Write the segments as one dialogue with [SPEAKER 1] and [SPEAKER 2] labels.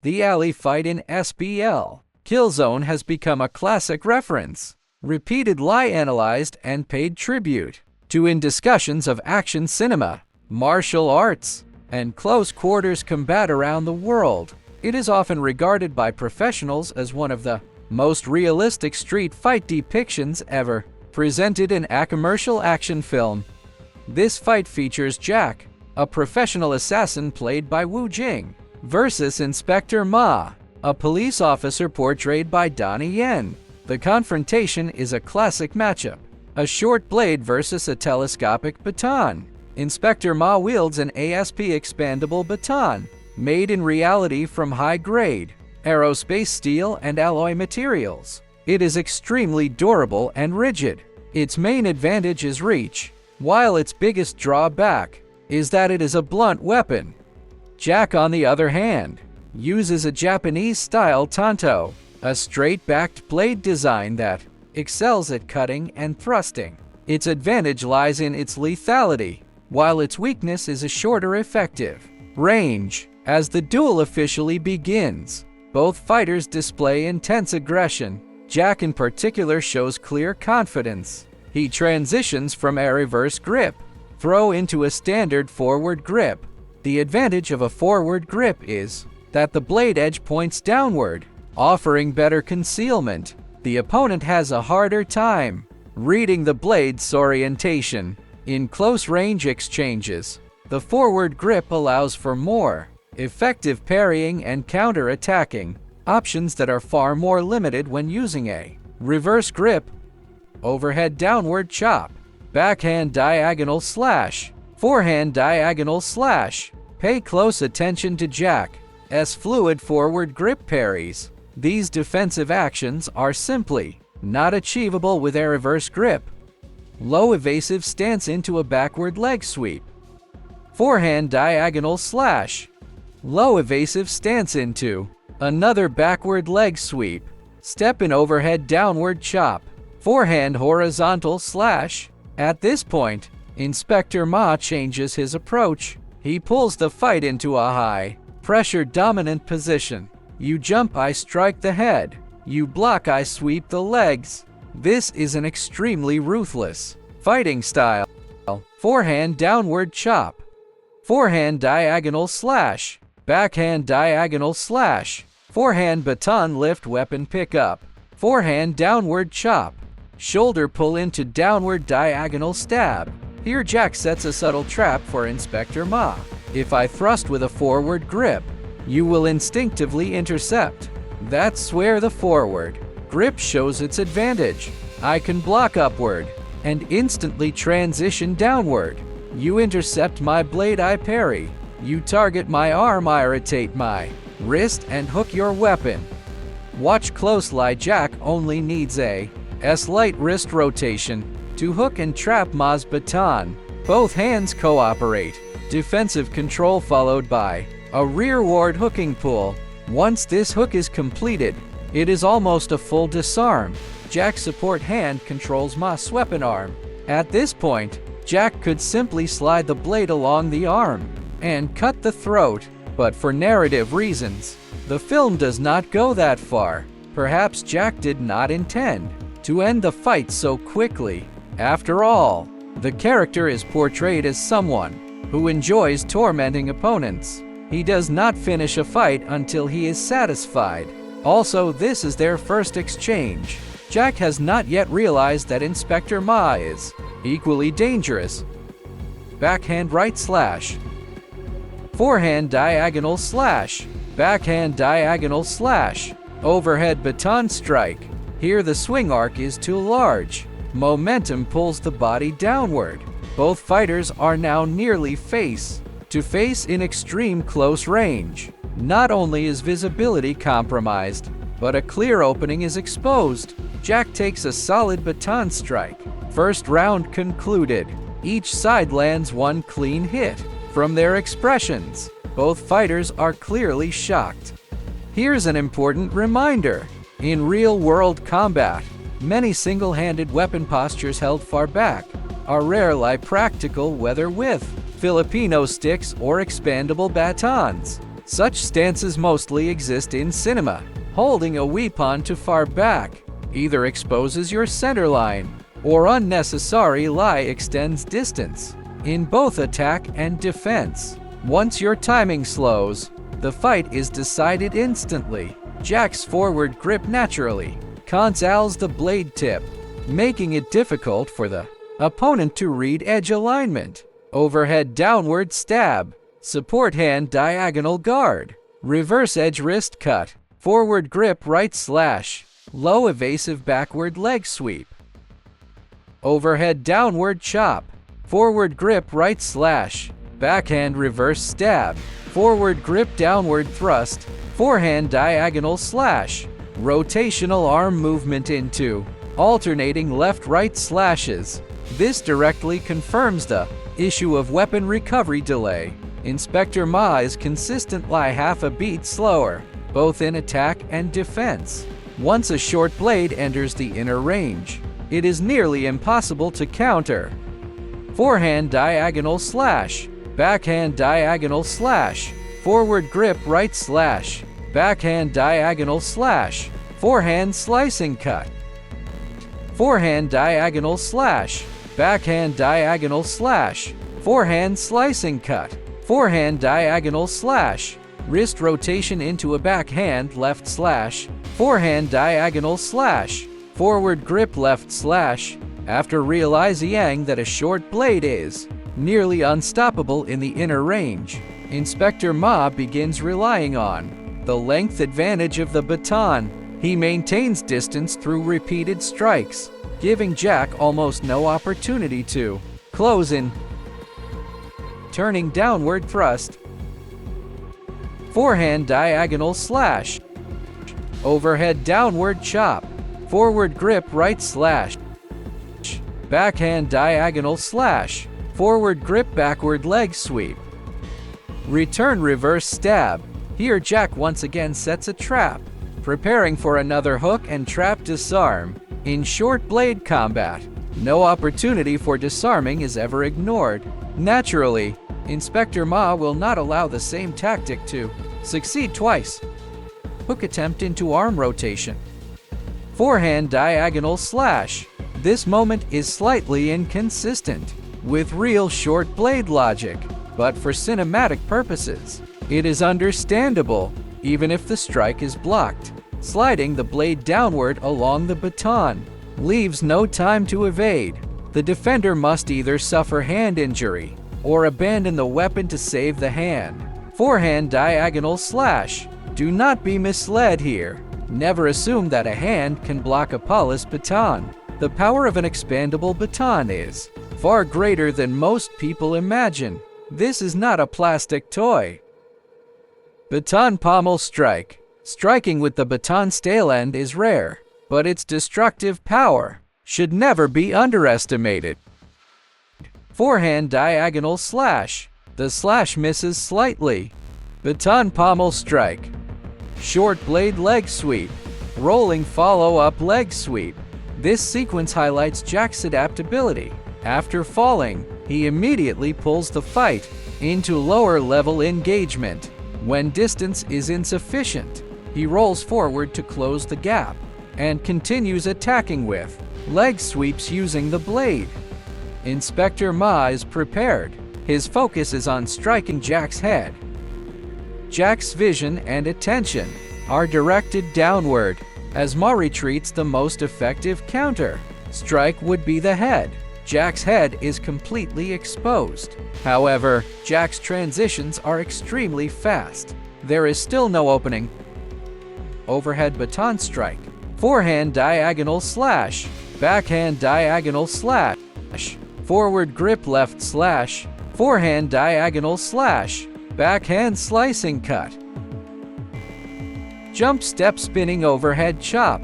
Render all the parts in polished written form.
[SPEAKER 1] The alley fight in SPL, Killzone has become a classic reference, repeatedly analyzed and paid tribute to in discussions of action cinema, martial arts, and close-quarters combat around the world. It is often regarded by professionals as one of the most realistic street fight depictions ever presented in a commercial action film. This fight features Jack, a professional assassin played by Jing, versus Inspector Ma, a police officer portrayed by Donnie Yen. The confrontation is a classic matchup, a short blade versus a telescopic baton. Inspector Ma wields an ASP expandable baton, made in reality from high-grade aerospace steel and alloy materials. It is extremely durable and rigid. Its main advantage is reach, while its biggest drawback is that it is a blunt weapon. Jack, on the other hand, uses a Japanese-style tanto, a straight-backed blade design that excels at cutting and thrusting. Its advantage lies in its lethality, while its weakness is a shorter effective range. As the duel officially begins, both fighters display intense aggression. Jack in particular shows clear confidence. He transitions from a reverse grip throw into a standard forward grip. The advantage of a forward grip is that the blade edge points downward, offering better concealment. The opponent has a harder time reading the blade's orientation. In close-range exchanges, the forward grip allows for more effective parrying and counter-attacking, options that are far more limited when using a reverse grip. Overhead downward chop, backhand diagonal slash, forehand diagonal slash. Pay close attention to Jack's fluid forward grip parries. These defensive actions are simply not achievable with a reverse grip. Low evasive stance into a backward leg sweep. Forehand diagonal slash. Low evasive stance into another backward leg sweep. Step in overhead downward chop. Forehand horizontal slash. At this point, Inspector Ma changes his approach. He pulls the fight into a high pressure dominant position. You jump, I strike the head. You block, I sweep the legs. This is an extremely ruthless fighting style. Forehand downward chop. Forehand diagonal slash. Backhand diagonal slash. Forehand baton lift weapon pickup. Forehand downward chop. Shoulder pull into downward diagonal stab. Here Jack sets a subtle trap for Inspector Ma. If I thrust with a forward grip, you will instinctively intercept. That's where the forward grip shows its advantage. I can block upward and instantly transition downward. You intercept my blade, I parry. You target my arm, I rotate my wrist and hook your weapon. Watch closely. Jack only needs a slight wrist rotation to hook and trap Ma's baton. Both hands cooperate. Defensive control followed by a rearward hooking pull. Once this hook is completed, it is almost a full disarm. Jack's support hand controls Ma's weapon arm. At this point, Jack could simply slide the blade along the arm and cut the throat, but for narrative reasons, the film does not go that far. Perhaps Jack did not intend to end the fight so quickly. After all, the character is portrayed as someone who enjoys tormenting opponents. He does not finish a fight until he is satisfied. Also, this is their first exchange. Jack has not yet realized that Inspector Ma is equally dangerous. Backhand right slash. Forehand diagonal slash. Backhand diagonal slash. Overhead baton strike. Here the swing arc is too large. Momentum pulls the body downward. Both fighters are now nearly face to face in extreme close range. Not only is visibility compromised, but a clear opening is exposed. Jack takes a solid baton strike. First round concluded. Each side lands one clean hit. From their expressions, both fighters are clearly shocked. Here's an important reminder. In real-world combat, many single-handed weapon postures held far back are rarely practical, whether with Filipino sticks or expandable batons. Such stances mostly exist in cinema. Holding a weapon too far back either exposes your center line, or unnecessary lie extends distance. In both attack and defense, once your timing slows, the fight is decided instantly. Jack's forward grip naturally conceals the blade tip, making it difficult for the opponent to read edge alignment. Overhead downward stab, support hand diagonal guard, reverse edge wrist cut, forward grip right slash, low evasive backward leg sweep. Overhead downward chop, forward grip right slash, backhand reverse stab, forward grip downward thrust, forehand diagonal slash, rotational arm movement into alternating left-right slashes. This directly confirms the issue of weapon recovery delay. Inspector Ma's consistent lie half a beat slower, both in attack and defense. Once a short blade enters the inner range, it is nearly impossible to counter. Forehand diagonal slash, backhand diagonal slash, forward grip right slash, backhand diagonal slash, forehand slicing cut. Forehand diagonal slash, backhand diagonal slash, forehand slicing cut, forehand diagonal slash, wrist rotation into a backhand left slash, forehand diagonal slash, forward grip left slash. After realizing that a short blade is nearly unstoppable in the inner range, Inspector Ma begins relying on the length advantage of the baton. He maintains distance through repeated strikes, giving Jack almost no opportunity to close in. Turning downward thrust, forehand diagonal slash, overhead downward chop, forward grip right slash, backhand diagonal slash, forward grip backward leg sweep, return reverse stab. Here Jack once again sets a trap, preparing for another hook and trap disarm. In short blade combat, no opportunity for disarming is ever ignored. Naturally, Inspector Ma will not allow the same tactic to succeed twice. Hook attempt into arm rotation. Forehand diagonal slash. This moment is slightly inconsistent with real short blade logic, but for cinematic purposes, it is understandable, even if the strike is blocked. Sliding the blade downward along the baton leaves no time to evade. The defender must either suffer hand injury or abandon the weapon to save the hand. Forehand diagonal slash. Do not be misled here. Never assume that a hand can block a polished baton. The power of an expandable baton is far greater than most people imagine. This is not a plastic toy. Baton pommel strike. Striking with the baton's tail end is rare, but its destructive power should never be underestimated. Forehand diagonal slash. The slash misses slightly. Baton pommel strike. Short blade leg sweep. Rolling follow-up leg sweep. This sequence highlights Jack's adaptability. After falling, he immediately pulls the fight into lower level engagement. When distance is insufficient, he rolls forward to close the gap and continues attacking with leg sweeps using the blade. Inspector Ma is prepared. His focus is on striking Jack's head. Jack's vision and attention are directed downward. As Ma retreats, the most effective counter strike would be the head. Jack's head is completely exposed. However, Jack's transitions are extremely fast. There is still no opening. Overhead baton strike. Forehand diagonal slash. Backhand diagonal slash. Forward grip left slash. Forehand diagonal slash. Backhand slicing cut. Jump step spinning overhead chop.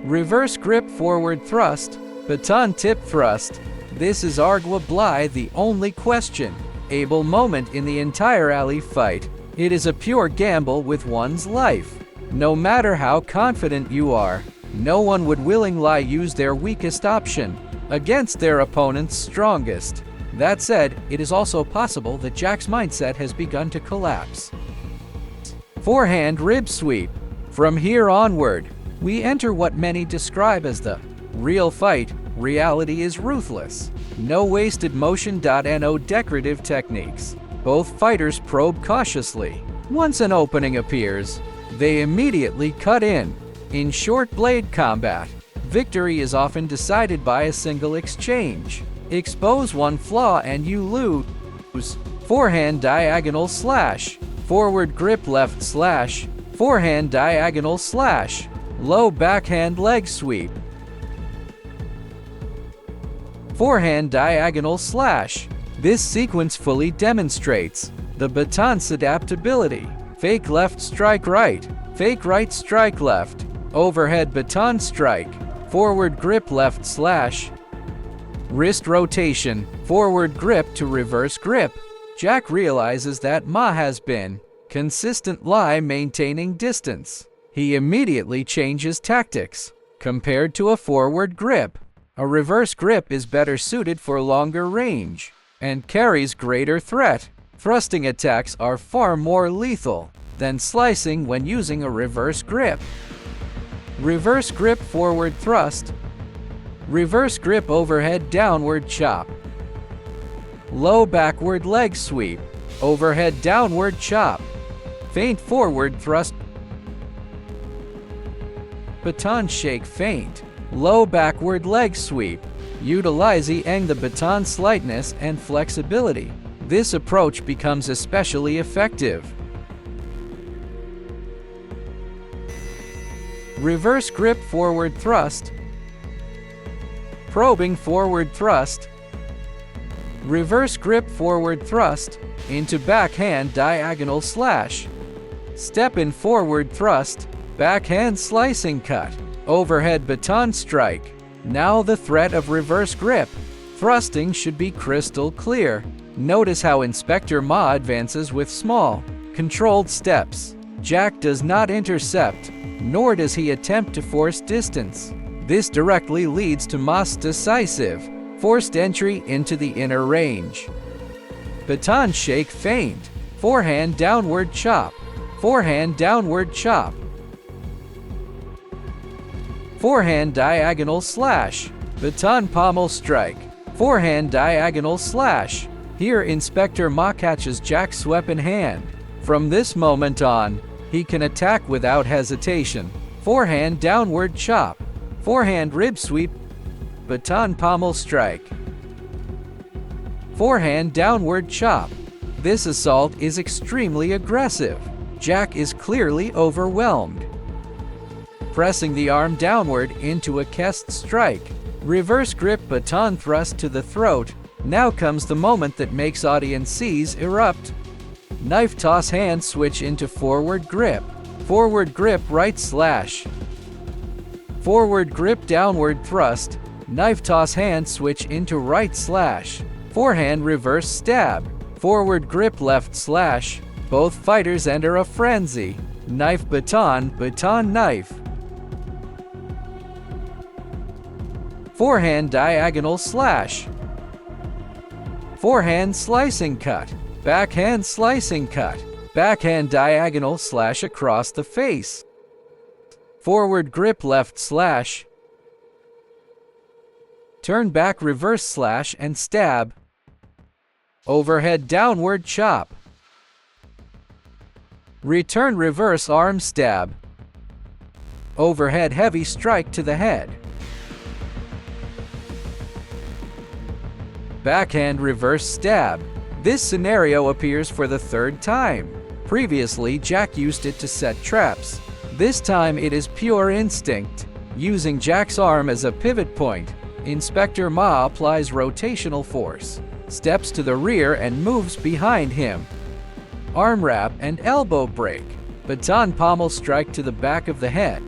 [SPEAKER 1] Reverse grip forward thrust. Baton tip thrust. This is arguably the only questionable moment in the entire alley fight. It is a pure gamble with one's life. No matter how confident you are, no one would willingly use their weakest option against their opponent's strongest. That said, it is also possible that Jack's mindset has begun to collapse. Forehand rib sweep. From here onward, we enter what many describe as the real fight. Reality is ruthless. No wasted motion. No decorative techniques. Both fighters probe cautiously. Once an opening appears, they immediately cut in. In short blade combat, victory is often decided by a single exchange. Expose one flaw and you lose. Forehand diagonal slash. Forward grip left slash. Forehand diagonal slash. Low backhand leg sweep. Forehand diagonal slash. This sequence fully demonstrates the baton's adaptability. Fake left strike right. Fake right strike left. Overhead baton strike. Forward grip left slash. Wrist rotation. Forward grip to reverse grip. Jack realizes that Ma has been consistent lie maintaining distance. He immediately changes tactics. Compared to a forward grip, a reverse grip is better suited for longer range and carries greater threat. Thrusting attacks are far more lethal than slicing when using a reverse grip. Reverse grip forward thrust. Reverse grip overhead downward chop. Low backward leg sweep. Overhead downward chop. Feint forward thrust. Baton shake feint. Low backward leg sweep. Utilizing the baton's slightness and flexibility, this approach becomes especially effective. Reverse grip forward thrust. Probing forward thrust. Reverse grip forward thrust into backhand diagonal slash. Step in forward thrust. Backhand slicing cut. Overhead baton strike. Now the threat of reverse grip. Thrusting should be crystal clear. Notice how Inspector Ma advances with small, controlled steps. Jack does not intercept, nor does he attempt to force distance. This directly leads to Ma's decisive, forced entry into the inner range. Baton shake feint. Forehand downward chop. Forehand downward chop. Forehand diagonal slash. Baton pommel strike. Forehand diagonal slash. Here Inspector Ma catches Jack's weapon hand. From this moment on, he can attack without hesitation. Forehand downward chop. Forehand rib sweep. Baton pommel strike. Forehand downward chop. This assault is extremely aggressive. Jack is clearly overwhelmed. Pressing the arm downward into a chest strike. Reverse grip baton thrust to the throat. Now comes the moment that makes audiences erupt. Knife toss hand switch into forward grip. Forward grip right slash. Forward grip downward thrust. Knife toss hand switch into right slash. Forehand reverse stab. Forward grip left slash. Both fighters enter a frenzy. Knife baton, baton knife. Forehand diagonal slash. Forehand slicing cut. Backhand slicing cut. Backhand diagonal slash across the face. Forward grip left slash. Turn back reverse slash and stab. Overhead downward chop. Return reverse arm stab. Overhead heavy strike to the head. Backhand reverse stab. This scenario appears for the third time. Previously, Jack used it to set traps. This time it is pure instinct. Using Jack's arm as a pivot point, Inspector Ma applies rotational force, steps to the rear and moves behind him. Arm wrap and elbow break. Baton pommel strike to the back of the head.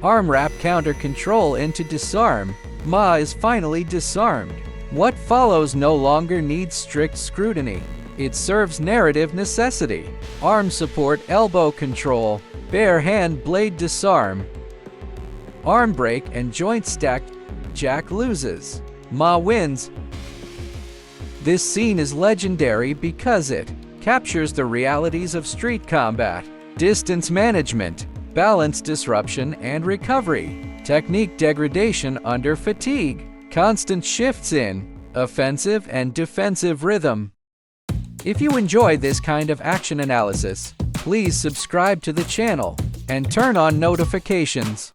[SPEAKER 1] Arm wrap counter control into disarm. Ma is finally disarmed. What follows no longer needs strict scrutiny. It serves narrative necessity. Arm support elbow control. Bare hand blade disarm. Arm break and joint stack. Jack loses. Ma wins. This scene is legendary because it captures the realities of street combat, distance management, balance disruption and recovery, technique degradation under fatigue, constant shifts in offensive and defensive rhythm. If you enjoy this kind of action analysis, please subscribe to the channel and turn on notifications.